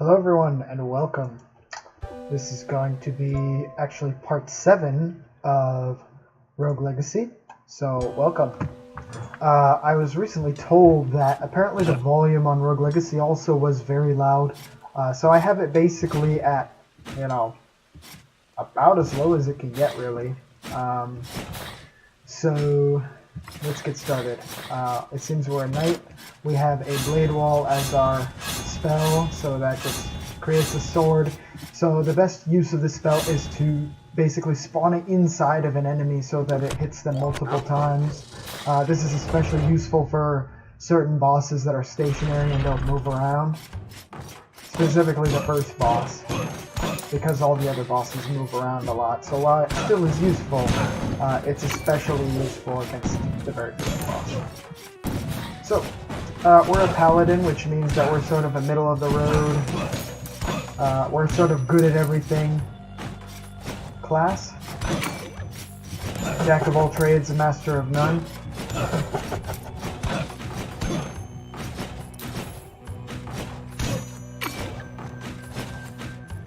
Hello everyone and welcome. This is going to be actually part 7 of Rogue Legacy, so welcome. I was recently told that apparently the volume on Rogue Legacy also was very loud, so I have it basically at, about as low as it can get really. So let's get started. It seems we're a knight. We have a blade wall as our spell, so that just creates a sword. So the best use of this spell is to basically spawn it inside of an enemy so that it hits them multiple times. This is especially useful for certain bosses that are stationary and don't move around. Specifically the first boss, because all the other bosses move around a lot. So while it still is useful, it's especially useful against the very first boss. So, we're a paladin, which means that we're sort of a middle of the road. We're sort of good at everything class. Jack of all trades, a master of none.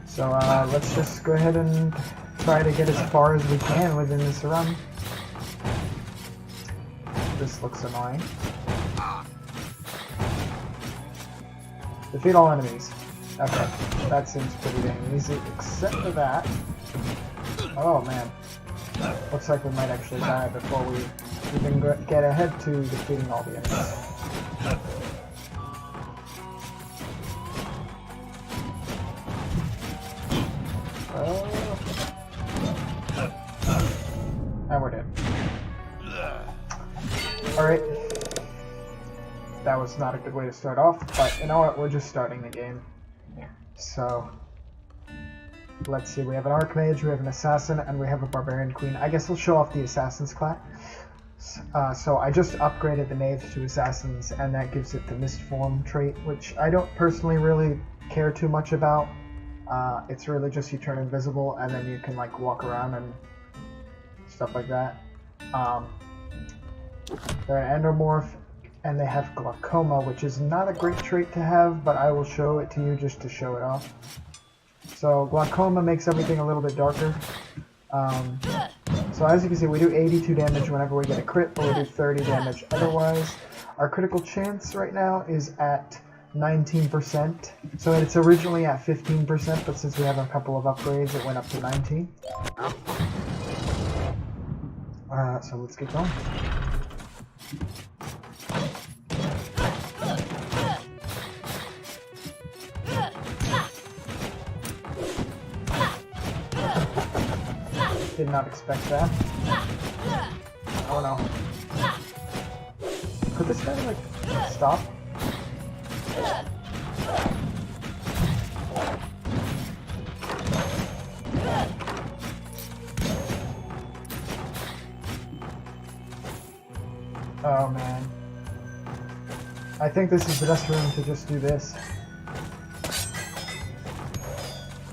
So let's just go ahead and try to get as far as we can within this run. This looks annoying. Defeat all enemies. Okay, that seems pretty dang easy, except for that. Oh man. Looks like we might actually die before we even get ahead to defeating all the enemies. And we're dead. Alright. That was not a good way to start off, but you know what, we're just starting the game. So, let's see, we have an Archmage, we have an Assassin, and we have a Barbarian Queen. I guess we'll show off the Assassin's class. So I just upgraded the Knave to Assassins, and that gives it the Mist Form trait, which I don't personally really care too much about. It's really just you turn invisible, and then you can like walk around and stuff like that. They're an Endomorph, and they have Glaucoma, which is not a great trait to have, but I will show it to you just to show it off. So Glaucoma makes everything a little bit darker. So as you can see, we do 82 damage whenever we get a crit, but we do 30 damage otherwise. Our critical chance right now is at 19%. So it's originally at 15%, but since we have a couple of upgrades, it went up to 19. So let's get going. Did not expect that. Oh no. Could this guy like stop? Oh man. I think this is the best room to just do this.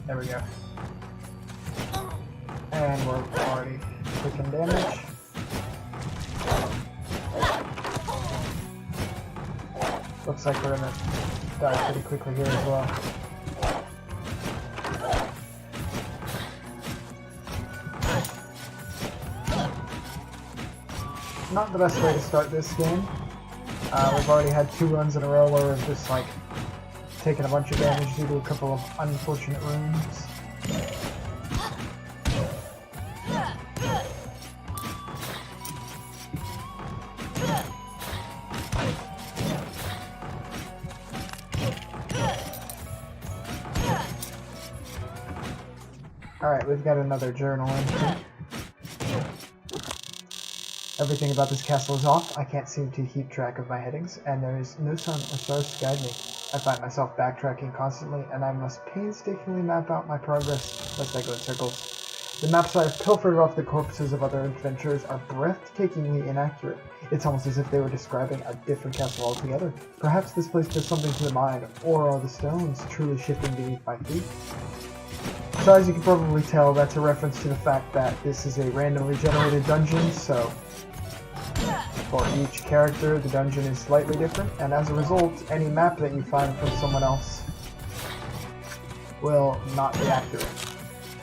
There we go. And we're already taking damage. Looks like we're gonna die pretty quickly here as well. Not the best way to start this game. We've already had 2 runs in a row where we've just like taken a bunch of damage due to a couple of unfortunate runes. Alright, we've got another journal entry. Everything about this castle is off. I can't seem to keep track of my headings, and there is no sun or stars to guide me. I find myself backtracking constantly, and I must painstakingly map out my progress lest I go in circles. The maps I have pilfered off the corpses of other adventurers are breathtakingly inaccurate. It's almost as if they were describing a different castle altogether. Perhaps this place does something to the mind, or are the stones truly shifting beneath my feet? So as you can probably tell, that's a reference to the fact that this is a randomly generated dungeon, so for each character the dungeon is slightly different, and as a result, any map that you find from someone else will not be accurate.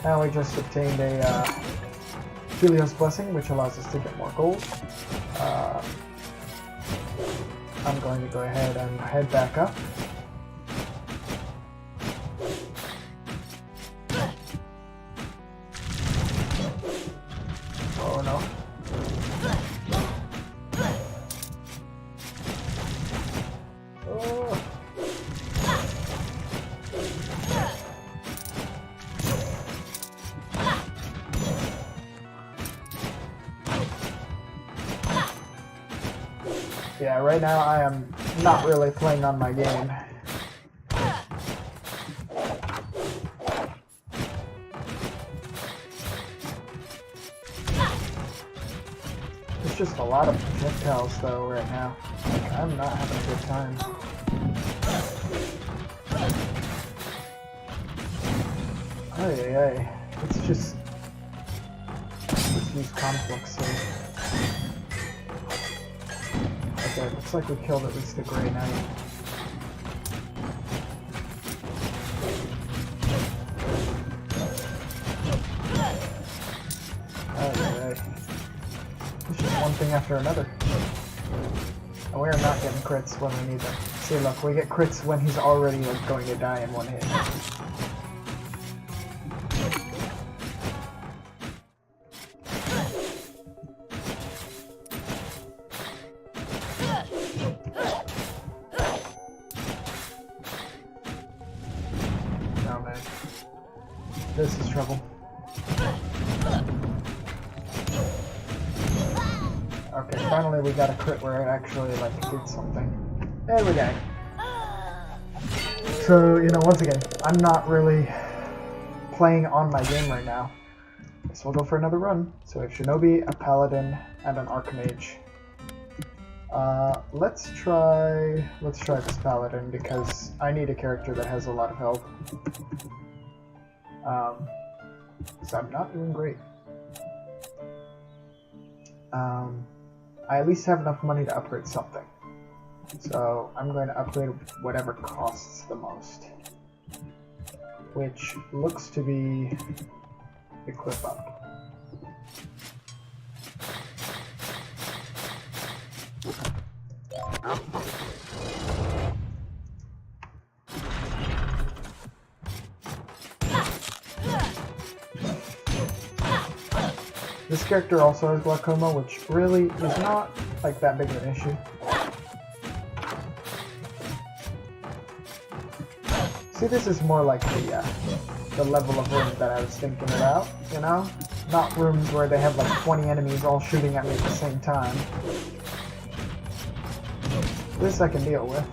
Now we just obtained a Helios Blessing, which allows us to get more gold. I'm going to go ahead and head back up. Oh no. Oh. Yeah, right now I am not really playing on my game. It's just a lot of projectiles though right now. Like, I'm not having a good time. Ay. It's just use conflicts here. Okay, looks like we killed at least the Grey Knight. Ay. It's just one thing after another. And we are not getting crits when we need them. See, look, we get crits when he's already like, going to die in one hit. Oh man, this is trouble. Okay, finally we got a crit where it actually like did something. There we go. So, you know, once again, I'm not really playing on my game right now. So we'll go for another run. So we have Shinobi, a Paladin, and an Archmage. Let's try this Paladin because I need a character that has a lot of health. So I'm not doing great. I at least have enough money to upgrade something. So I'm going to upgrade whatever costs the most. Which looks to be Equip Up. This character also has glaucoma, which really is not like that big of an issue. See, this is more like the level of room that I was thinking about, you know? Not rooms where they have like 20 enemies all shooting at me at the same time. This I can deal with.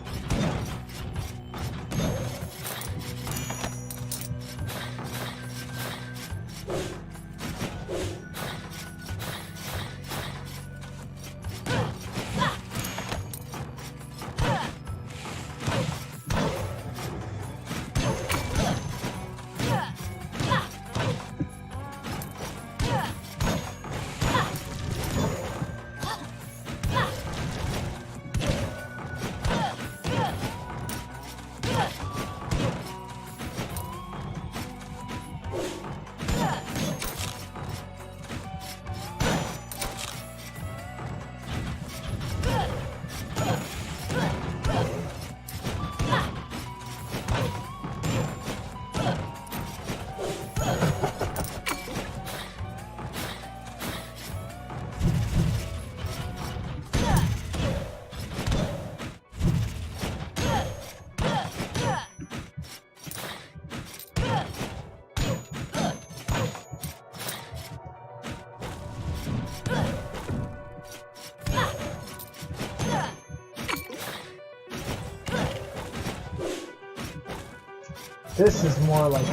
This is more like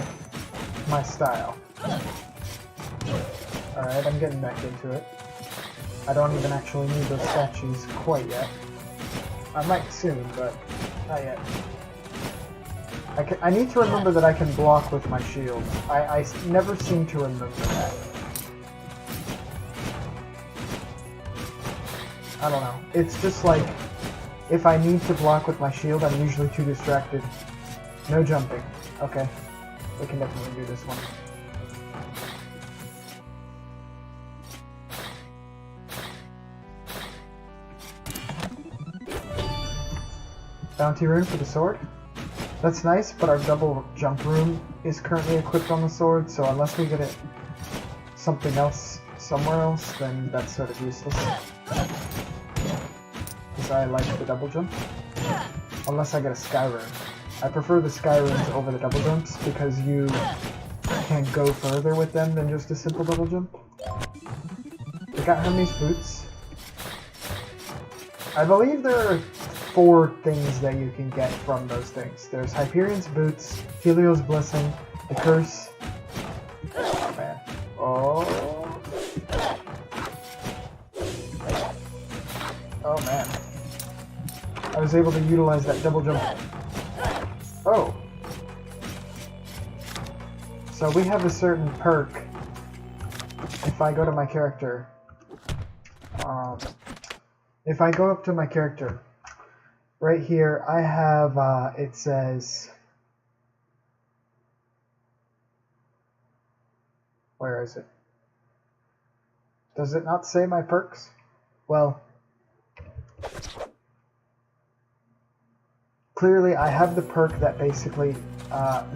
my style. Alright, I'm getting back into it. I don't even actually need those statues quite yet. I might soon, but not yet. I need to remember that I can block with my shield. I never seem to remember that. I don't know. It's just like, if I need to block with my shield, I'm usually too distracted. No jumping. Okay. We can definitely do this one. Bounty rune for the sword. That's nice, but our double jump rune is currently equipped on the sword, so unless we get it something else somewhere else, then that's sort of useless. Because I like the double jump. Unless I get a sky rune. I prefer the sky runes over the double jumps because you can go further with them than just a simple double jump. We got Hermes boots. I believe there are 4 things that you can get from those things. There's Hyperion's boots, Helio's blessing, the curse. Oh man. Oh. Oh man. I was able to utilize that double jump. Oh. So we have a certain perk. If I go to my character, if I go up to my character, right here I have, it says, where is it? Does it not say my perks? Well, clearly I have the perk that basically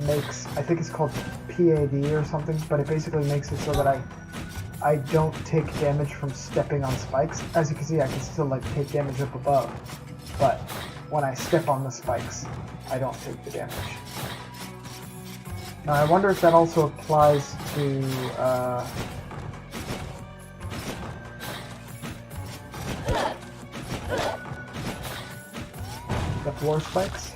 makes, I think it's called PAD or something, but it basically makes it so that I don't take damage from stepping on spikes. As you can see, I can still like take damage up above, but when I step on the spikes, I don't take the damage. Now I wonder if that also applies to the floor spikes.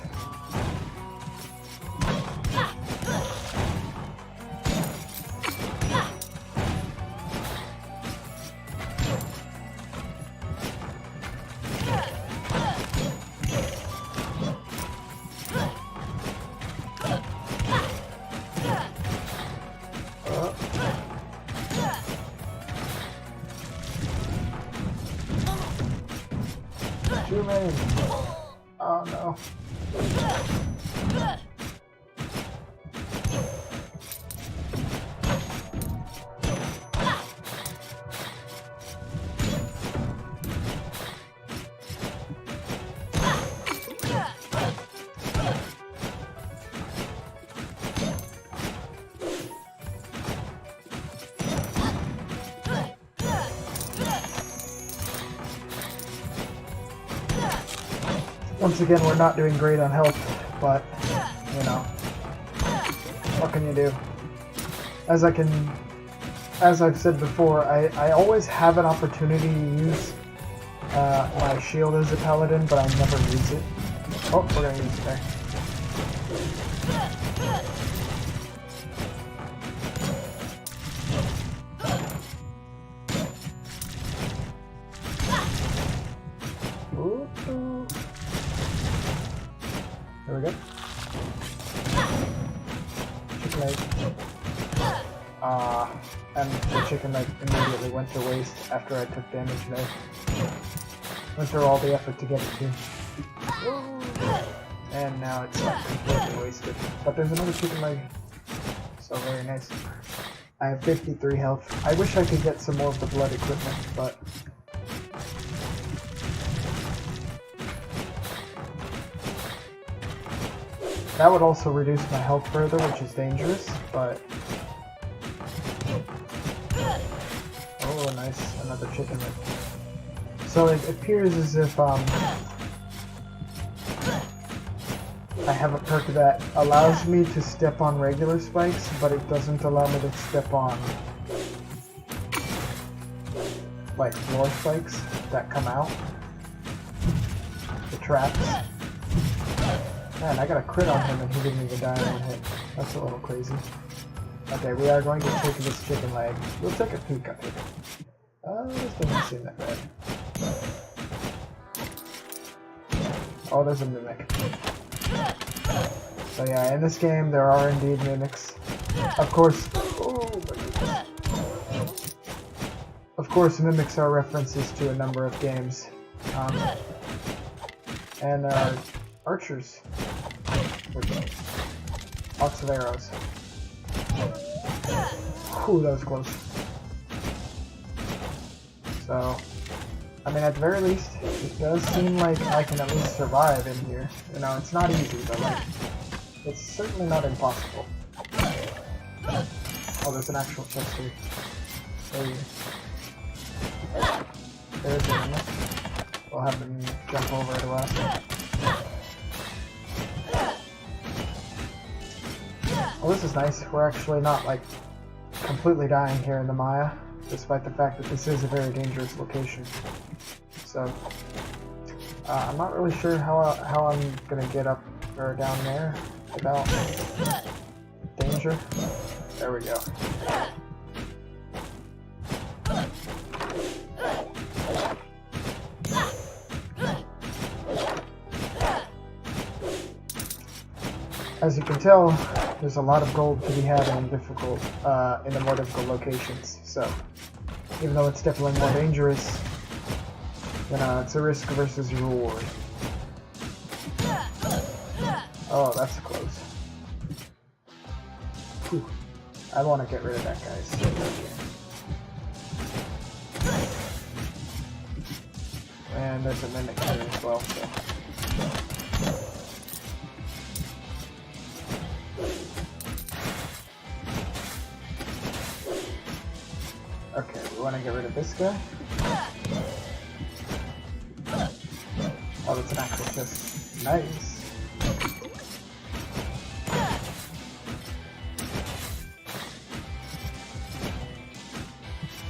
Too many. Oh no. Once again, we're not doing great on health, but, you know, what can you do? As I've said before, I always have an opportunity to use my shield as a paladin, but I never use it. Oh, we're gonna use it there. There we go. Chicken leg. And the chicken leg immediately went to waste after I took damage there. Went through all the effort to get it to. And now it's completely wasted. But there's another chicken leg. So very nice. I have 53 health. I wish I could get some more of the blood equipment, but that would also reduce my health further, which is dangerous, but... Oh, nice. Another chicken leg. So it appears as if, I have a perk that allows me to step on regular spikes, but it doesn't allow me to step on, like, floor spikes that come out. The traps. Man, I got a crit on him and he didn't even die in one hit. That's a little crazy. Okay, we are going to take this chicken leg. We'll take a peek at it. This doesn't seem that bad. Oh, there's a mimic. So yeah, in this game there are indeed mimics. Of course, oh my goodness. Of course, mimics are references to a number of games. And archers. Lots of arrows. Whew, that was close. So, I mean, at the very least, it does seem like I can at least survive in here. You know, it's not easy, but like, it's certainly not impossible. Oh, there's an actual chest here. There's an enemy. We'll have them jump over to us. Well, this is nice. We're actually not, like, completely dying here in the Maya, despite the fact that this is a very dangerous location. So, I'm not really sure how I'm gonna get up or down there without danger. There we go. As you can tell, there's a lot of gold to be had in the more difficult locations. So, even though it's definitely more dangerous, you know, it's a risk versus reward. Oh, that's close. Whew. I want to get rid of that guy. And there's a mimic here as well. So. Okay, we want to get rid of this guy. Oh, that's an actual chest. Nice.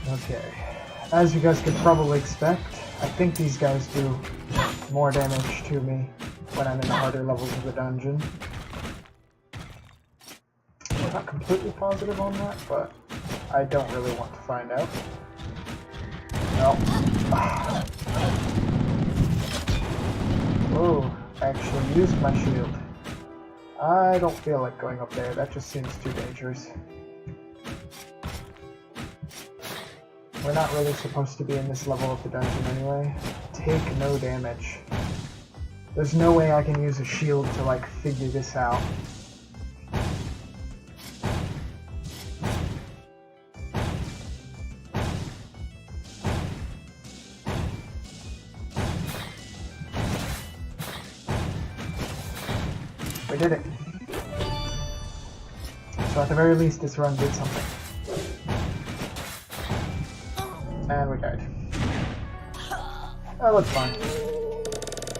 Okay. As you guys could probably expect, I think these guys do more damage to me when I'm in the harder levels of the dungeon. I'm not completely positive on that, but I don't really want to find out. No. Oh, I actually used my shield. I don't feel like going up there. That just seems too dangerous. We're not really supposed to be in this level of the dungeon anyway. Take no damage. There's no way I can use a shield to, like, figure this out. We did it. So at the very least, this run did something. And we died. Oh, that's fine.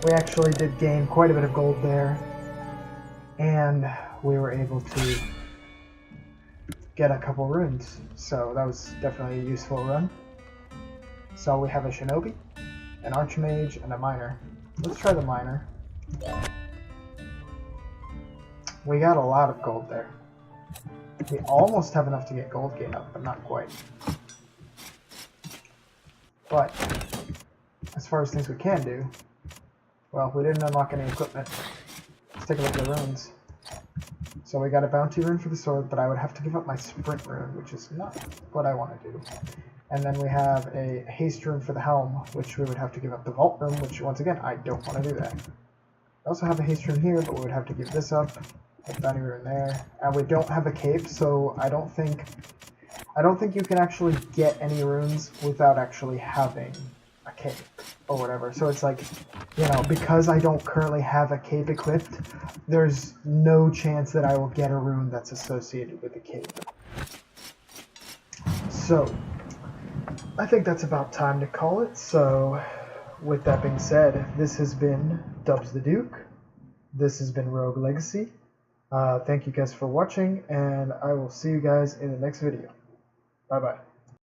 We actually did gain quite a bit of gold there. And we were able to get a couple runes. So that was definitely a useful run. So we have a shinobi, an archmage, and a miner. Let's try the miner. We got a lot of gold there. We almost have enough to get gold gain up, but not quite. But, as far as things we can do, well, we didn't unlock any equipment. Let's take a look at the runes. So we got a bounty rune for the sword, but I would have to give up my sprint rune, which is not what I want to do. And then we have a haste rune for the helm, which we would have to give up the vault rune, which, once again, I don't want to do that. We also have a haste rune here, but we would have to give this up. A bounty rune there. And we don't have a cape, so I don't think you can actually get any runes without actually having a cape or whatever. So it's like, you know, because I don't currently have a cape equipped, there's no chance that I will get a rune that's associated with the cape. So, I think that's about time to call it. So, with that being said, this has been Dubs the Duke. This has been Rogue Legacy. Thank you guys for watching, and I will see you guys in the next video. Bye-bye.